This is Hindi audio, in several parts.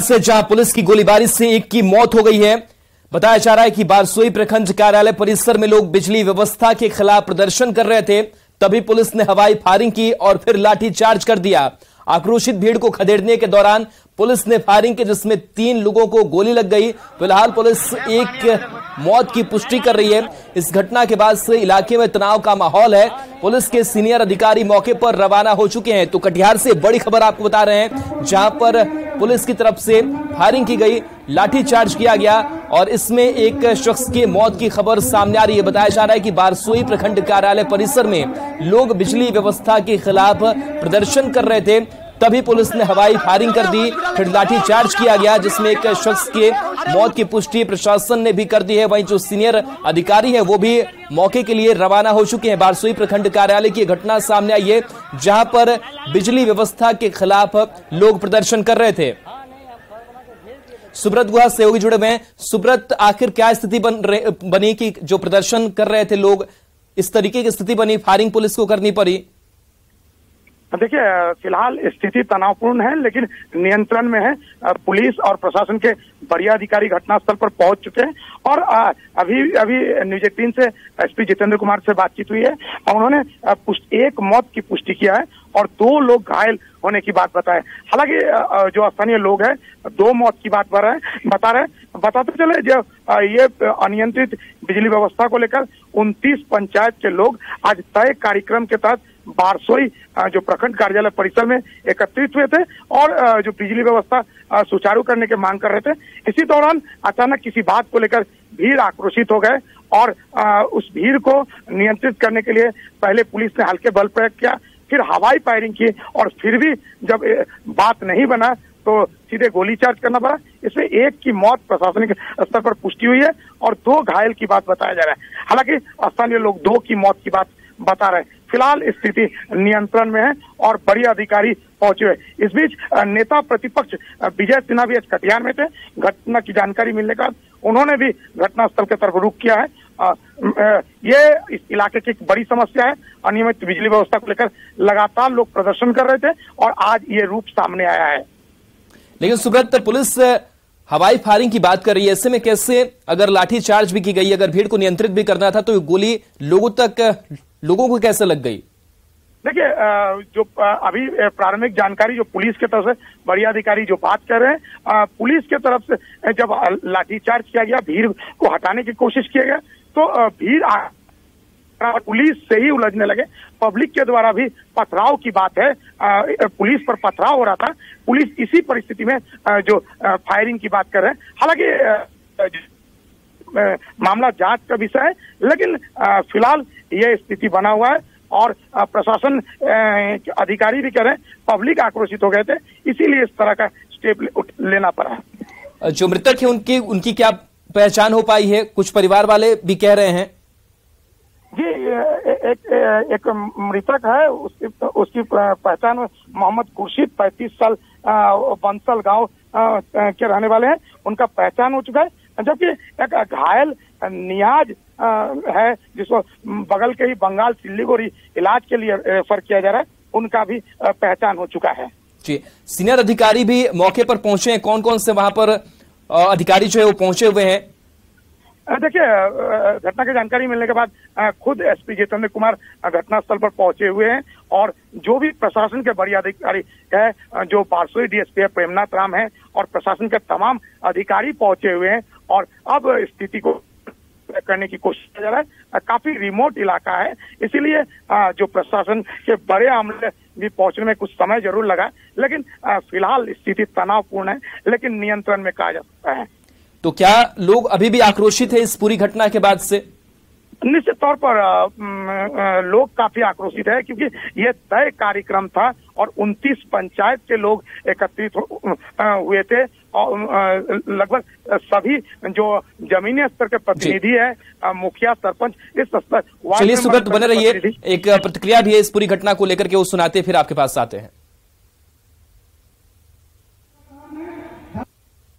से जहां पुलिस की गोलीबारी से एक की मौत हो गई है। बताया जा रहा है कि बारसोई प्रखंड कार्यालय परिसर में लोग बिजली व्यवस्था के खिलाफ प्रदर्शन कर रहे थे, तभी पुलिस ने हवाई फायरिंग की और फिर लाठीचार्ज कर दिया। आक्रोशित भीड़ को खदेड़ने के दौरान पुलिस ने फायरिंग की, जिसमें 3 लोगों को गोली लग गई। फिलहाल पुलिस एक मौत की पुष्टि कर रही है। इस घटना के बाद से इलाके में तनाव का माहौल है। पुलिस के सीनियर अधिकारी मौके पर रवाना हो चुके हैं। तो कटिहार से बड़ी खबर आपको बता रहे हैं, जहां पर पुलिस की तरफ से फायरिंग की गई, लाठीचार्ज किया गया और इसमें एक शख्स की मौत की खबर सामने आ रही है। बताया जा रहा है कि बारसोई प्रखंड कार्यालय परिसर में लोग बिजली व्यवस्था के खिलाफ प्रदर्शन कर रहे थे, तभी पुलिस ने हवाई फायरिंग कर दी, फिर लाठीचार्ज किया गया, जिसमें एक शख्स के मौत की पुष्टि प्रशासन ने भी कर दी है। वहीं जो सीनियर अधिकारी है वो भी मौके के लिए रवाना हो चुके हैं। बारसोई प्रखंड कार्यालय की घटना सामने आई है, जहां पर बिजली व्यवस्था के खिलाफ लोग प्रदर्शन कर रहे थे। सुब्रत गुहा सहयोगी जुड़े हुए हैं। सुब्रत, आखिर क्या स्थिति बनी कि जो प्रदर्शन कर रहे थे लोग, इस तरीके की स्थिति बनी, फायरिंग पुलिस को करनी पड़ी? देखिए, फिलहाल स्थिति तनावपूर्ण है लेकिन नियंत्रण में है। पुलिस और प्रशासन के बढ़िया अधिकारी घटनास्थल पर पहुंच चुके हैं और अभी न्यूज 18 से एसपी जितेंद्र कुमार से बातचीत हुई है और उन्होंने एक मौत की पुष्टि किया है और 2 लोग घायल होने की बात बताए। हालांकि जो स्थानीय लोग हैं 2 मौत की बात बताते चले, जो ये अनियंत्रित बिजली व्यवस्था को लेकर 29 पंचायत के लोग आज तय कार्यक्रम के तहत बारसोई जो प्रखंड कार्यालय परिसर में एकत्रित हुए थे और जो बिजली व्यवस्था सुचारू करने की मांग कर रहे थे। इसी दौरान अचानक किसी बात को लेकर भीड़ आक्रोशित हो गए और उस भीड़ को नियंत्रित करने के लिए पहले पुलिस ने हल्के बल प्रयोग किया, फिर हवाई फायरिंग की और फिर भी जब बात नहीं बना तो सीधे गोली चार्ज करना पड़ा। इसमें एक की मौत प्रशासनिक स्तर पर पुष्टि हुई है और 2 घायल की बात बताया जा रहा है। हालांकि स्थानीय लोग 2 की मौत की बात बता रहे हैं। फिलहाल स्थिति नियंत्रण में है और बड़ी अधिकारी पहुंचे हुए। इस बीच नेता प्रतिपक्ष विजय सिन्हा भी कटिहार में थे। घटना की जानकारी मिलने के बाद उन्होंने भी घटनास्थल की तरफ रुख किया है। ये इस इलाके की एक बड़ी समस्या है। अनियमित बिजली व्यवस्था को लेकर लगातार लोग प्रदर्शन कर रहे थे और आज ये रूप सामने आया है। लेकिन सुब्रत, पुलिस हवाई फायरिंग की बात कर रही है, ऐसे में कैसे, अगर लाठीचार्ज भी की गई, अगर भीड़ को नियंत्रित भी करना था तो गोली लोगों को कैसे लग गई? देखिए, जो अभी प्रारंभिक जानकारी जो पुलिस की तरफ से बड़ी अधिकारी जो बात कर रहे हैं, पुलिस की तरफ से जब लाठीचार्ज किया गया, भीड़ को हटाने की कोशिश किया गया तो भीड़ पुलिस से ही उलझने लगे। पब्लिक के द्वारा भी पथराव की बात है, पुलिस पर पथराव हो रहा था। पुलिस इसी परिस्थिति में जो फायरिंग की बात कर रहे हैं। हालांकि मामला जांच का विषय है, लेकिन फिलहाल यह स्थिति बना हुआ है और प्रशासन अधिकारी भी कह रहे हैं पब्लिक आक्रोशित हो गए थे, इसीलिए इस तरह का स्टेप लेना पड़ा। जो मृतक है उनकी क्या पहचान हो पाई है? कुछ परिवार वाले भी कह रहे हैं जी, एक मृतक है, उसकी पहचान मोहम्मद खुर्शीद 35 साल बंसल गांव के रहने वाले हैं, उनका पहचान हो चुका है। जबकि एक घायल नियाज है जिसको बगल के ही बंगाल सिल्लीगुड़ी इलाज के लिए रेफर किया जा रहा है, उनका भी पहचान हो चुका है। जी, सीनियर अधिकारी भी मौके पर पहुंचे हैं। कौन कौन से वहां पर अधिकारी जो है वो पहुंचे हुए हैं? देखिए, घटना की जानकारी मिलने के बाद खुद एसपी जितेंद्र कुमार घटनास्थल पर पहुंचे हुए हैं और जो भी प्रशासन के बड़ी अधिकारी है, जो बारसोई डीएसपी है प्रेमनाथ राम है और प्रशासन के तमाम अधिकारी पहुंचे हुए हैं और अब स्थिति को करने की कोशिश किया जा रहा है। काफी रिमोट इलाका है, इसीलिए जो प्रशासन के बड़े अमले भी पहुंचने में कुछ समय जरूर लगा, लेकिन फिलहाल स्थिति तनावपूर्ण है लेकिन नियंत्रण में कहा जा सकता है। तो क्या लोग अभी भी आक्रोशित है इस पूरी घटना के बाद से? निश्चित तौर पर लोग काफी आक्रोशित है, क्योंकि यह तय कार्यक्रम था और 29 पंचायत के लोग एकत्रित हुए थे और लगभग सभी जो जमीनी स्तर के प्रतिनिधि है, मुखिया, सरपंच, इस स्तर। चलिए सुब्रत, बने रहिए, एक प्रतिक्रिया भी है इस पूरी घटना को लेकर के, वो सुनाते फिर आपके पास आते हैं।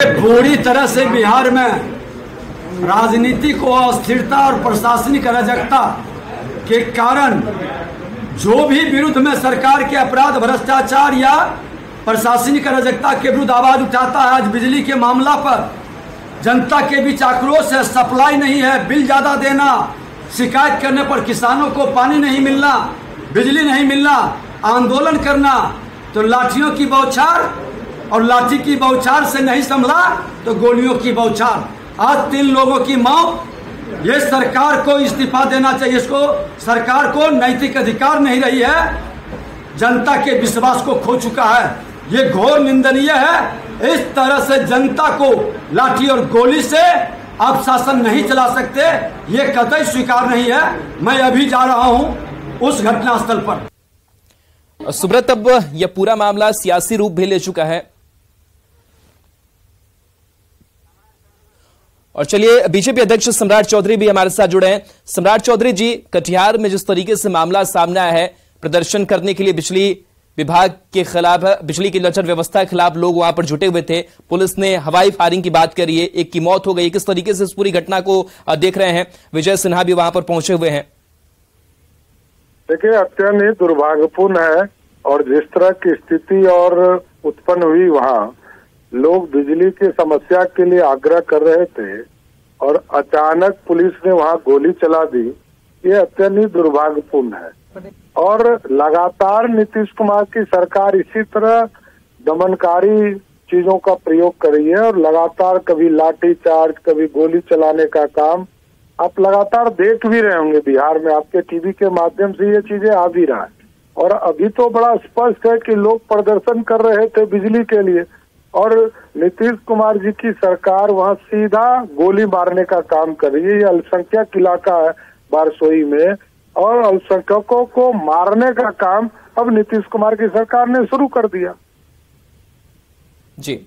पूरी तरह से बिहार में राजनीतिक अस्थिरता और प्रशासनिक अराजकता के कारण जो भी विरुद्ध में सरकार के अपराध, भ्रष्टाचार या प्रशासनिक अराजकता के विरुद्ध आवाज उठाता है। आज बिजली के मामला पर जनता के बीच आक्रोश है, सप्लाई नहीं है, बिल ज्यादा देना, शिकायत करने पर किसानों को पानी नहीं मिलना, बिजली नहीं मिलना, आंदोलन करना, तो लाठियों की बौछार और लाठी की बौछार से नहीं संभला तो गोलियों की बौछार। आज 3 लोगों की मौत। ये सरकार को इस्तीफा देना चाहिए। इसको सरकार को नैतिक अधिकार नहीं रही है, जनता के विश्वास को खो चुका है। ये घोर निंदनीय है। इस तरह से जनता को लाठी और गोली से आप शासन नहीं चला सकते, ये कतई स्वीकार नहीं है। मैं अभी जा रहा हूं उस घटनास्थल पर। सुब्रत, अब यह पूरा मामला सियासी रूप भी ले चुका है और चलिए बीजेपी अध्यक्ष सम्राट चौधरी भी हमारे साथ जुड़े हैं। सम्राट चौधरी जी, कटिहार में जिस तरीके से मामला सामने आया है, प्रदर्शन करने के लिए बिजली विभाग के खिलाफ, बिजली की लचर व्यवस्था के खिलाफ लोग वहां पर जुटे हुए थे, पुलिस ने हवाई फायरिंग की बात करी है, एक की मौत हो गई। किस तरीके से इस पूरी घटना को देख रहे हैं? विजय सिन्हा भी वहां पर पहुंचे हुए हैं। देखिए, अत्यंत ही दुर्भाग्यपूर्ण है और जिस तरह की स्थिति और उत्पन्न हुई, वहाँ लोग बिजली की समस्या के लिए आग्रह कर रहे थे और अचानक पुलिस ने वहाँ गोली चला दी, ये अत्यंत ही दुर्भाग्यपूर्ण है। और लगातार नीतीश कुमार की सरकार इसी तरह दमनकारी चीजों का प्रयोग कर रही है और लगातार कभी लाठी चार्ज, कभी गोली चलाने का काम आप लगातार देख भी रहे होंगे बिहार में। आपके टीवी के माध्यम से ये चीजें आ भी रहा है और अभी तो बड़ा स्पष्ट है कि लोग प्रदर्शन कर रहे थे बिजली के लिए और नीतीश कुमार जी की सरकार वहाँ सीधा गोली मारने का काम कर रही है। ये अल्पसंख्यक इलाका है बारसोई में और अल्पसंख्यकों को मारने का काम अब नीतीश कुमार की सरकार ने शुरू कर दिया। जी,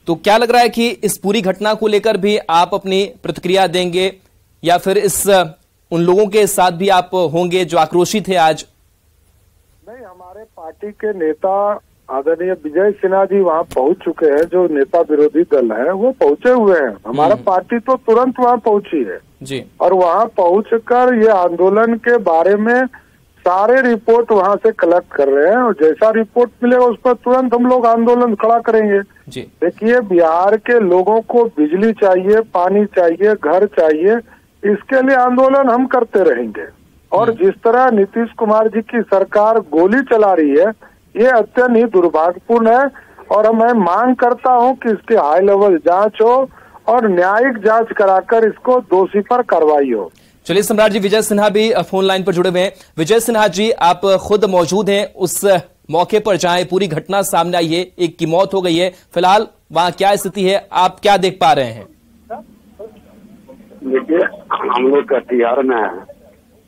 तो क्या लग रहा है कि इस पूरी घटना को लेकर भी आप अपनी प्रतिक्रिया देंगे या फिर इस उन लोगों के साथ भी आप होंगे जो आक्रोशित है आज? नहीं, हमारे पार्टी के नेता आदरणीय विजय सिन्हा जी वहाँ पहुंच चुके हैं। जो नेता विरोधी दल है वो पहुंचे हुए हैं। हमारा पार्टी तो तुरंत वहाँ पहुंची है जी, और वहाँ पहुंचकर ये आंदोलन के बारे में सारे रिपोर्ट वहाँ से कलेक्ट कर रहे हैं और जैसा रिपोर्ट मिलेगा उस पर तुरंत हम लोग आंदोलन खड़ा करेंगे। देखिए, बिहार के लोगों को बिजली चाहिए, पानी चाहिए, घर चाहिए, इसके लिए आंदोलन हम करते रहेंगे। और जिस तरह नीतीश कुमार जी की सरकार गोली चला रही है, ये अत्यंत ही दुर्भाग्यपूर्ण है और मैं मांग करता हूं कि इसकी हाई लेवल जांच हो और न्यायिक जांच कराकर इसको दोषी पर कार्रवाई हो। चलिए सम्राट जी, विजय सिन्हा भी फोन लाइन पर जुड़े हुए हैं। विजय सिन्हा जी, आप खुद मौजूद हैं उस मौके पर जहां पूरी घटना सामने आई है, एक की मौत हो गई है, फिलहाल वहां क्या स्थिति है, आप क्या देख पा रहे हैं? देखिए, हम लोग कटिहार में हैं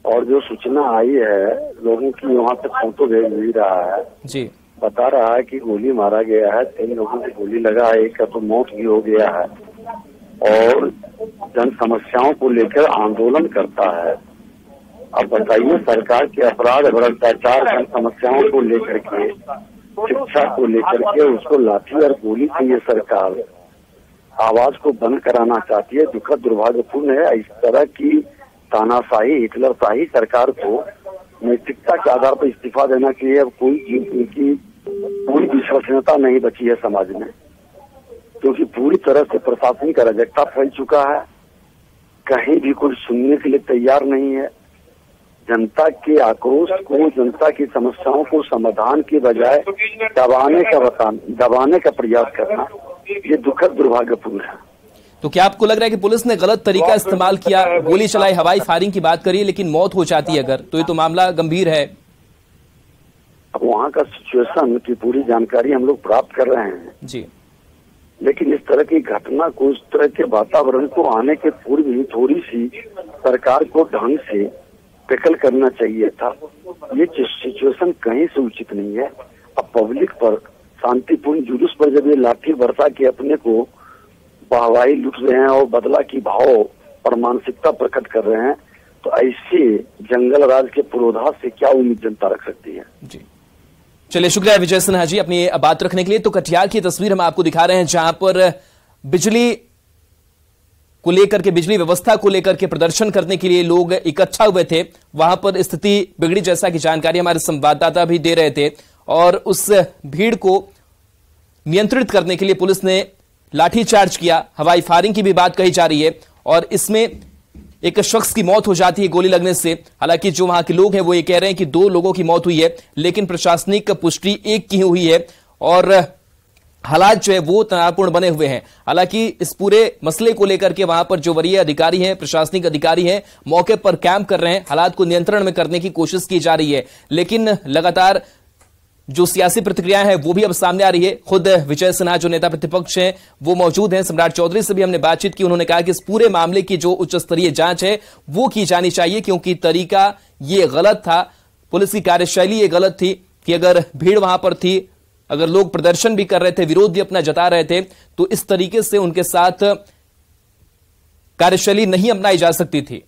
और जो सूचना आई है लोगों की वहाँ तक फोटो भेज भी रहा है जी, बता रहा है कि गोली मारा गया है, 3 लोगों को गोली लगा है, एक का तो मौत भी हो गया है और जन समस्याओं को लेकर आंदोलन करता है। अब बताइए, सरकार के अपराध भ्रष्टाचार जन समस्याओं को लेकर के, शिक्षा को लेकर के उसको लाठी और गोली से ये सरकार आवाज को बंद कराना चाहती है। दुखद दुर्भाग्यपूर्ण है। इस तरह की तानाशाही, हिटलरशाही सरकार को नैतिकता के आधार पर इस्तीफा देना के लिए अब कोई विश्वसनीयता नहीं बची है समाज में, क्योंकि पूरी तरह से प्रशासनिक अराजकता फैल चुका है। कहीं भी कोई सुनने के लिए तैयार नहीं है। जनता के आक्रोश को, जनता की समस्याओं को समाधान के बजाय दबाने का प्रयास करना, ये दुखद दुर्भाग्यपूर्ण है। तो क्या आपको लग रहा है कि पुलिस ने गलत तरीका इस्तेमाल किया, गोली चलाई, हवाई फायरिंग की बात करिए, लेकिन मौत हो जाती है अगर, तो ये तो मामला गंभीर है। अब वहाँ का सिचुएशन की पूरी जानकारी हम लोग प्राप्त कर रहे हैं जी, लेकिन इस तरह की घटना को, इस तरह के वातावरण को आने के पूर्व ही थोड़ी सी सरकार को ढंग से टैकल करना चाहिए था। ये सिचुएशन कहीं से उचित नहीं है। अब पब्लिक पर शांतिपूर्ण जुलूस पर जब ये लाठी बरसा के अपने को वाहवाही लूट रहे हैं और बदला की भाव और मानसिकता प्रकट कर रहे हैं, तो ऐसे जंगल राज के पुरोधा से क्या उम्मीद जनता रख सकती है? जी, चलिए शुक्रिया विजय सिन्हा जी अपनी बात रखने के लिए। तो कटिहार की तस्वीर हम आपको दिखा रहे हैं जहां पर बिजली को लेकर के, बिजली व्यवस्था को लेकर के प्रदर्शन करने के लिए लोग इकट्ठा हुए थे। वहां पर स्थिति बिगड़ी जैसा की जानकारी हमारे संवाददाता भी दे रहे थे और उस भीड़ को नियंत्रित करने के लिए पुलिस ने लाठीचार्ज किया। हवाई फायरिंग की भी बात कही जा रही है और इसमें एक शख्स की मौत हो जाती है गोली लगने से। हालांकि जो वहां के लोग हैं वो ये कह रहे हैं कि 2 लोगों की मौत हुई है, लेकिन प्रशासनिक पुष्टि 1 की हुई है और हालात जो है वो तनावपूर्ण बने हुए हैं। हालांकि इस पूरे मसले को लेकर के वहां पर जो वरीय अधिकारी हैं, प्रशासनिक अधिकारी हैं, मौके पर कैंप कर रहे हैं, हालात को नियंत्रण में करने की कोशिश की जा रही है। लेकिन लगातार जो सियासी प्रतिक्रियाएं हैं वो भी अब सामने आ रही है। खुद विजय सिन्हा जो नेता प्रतिपक्ष हैं वो मौजूद हैं। सम्राट चौधरी से भी हमने बातचीत की। उन्होंने कहा कि इस पूरे मामले की जो उच्च स्तरीय जांच है वो की जानी चाहिए, क्योंकि तरीका ये गलत था, पुलिस की कार्यशैली ये गलत थी कि अगर भीड़ वहां पर थी, अगर लोग प्रदर्शन भी कर रहे थे, विरोध भी अपना जता रहे थे, तो इस तरीके से उनके साथ कार्यशैली नहीं अपनाई जा सकती थी।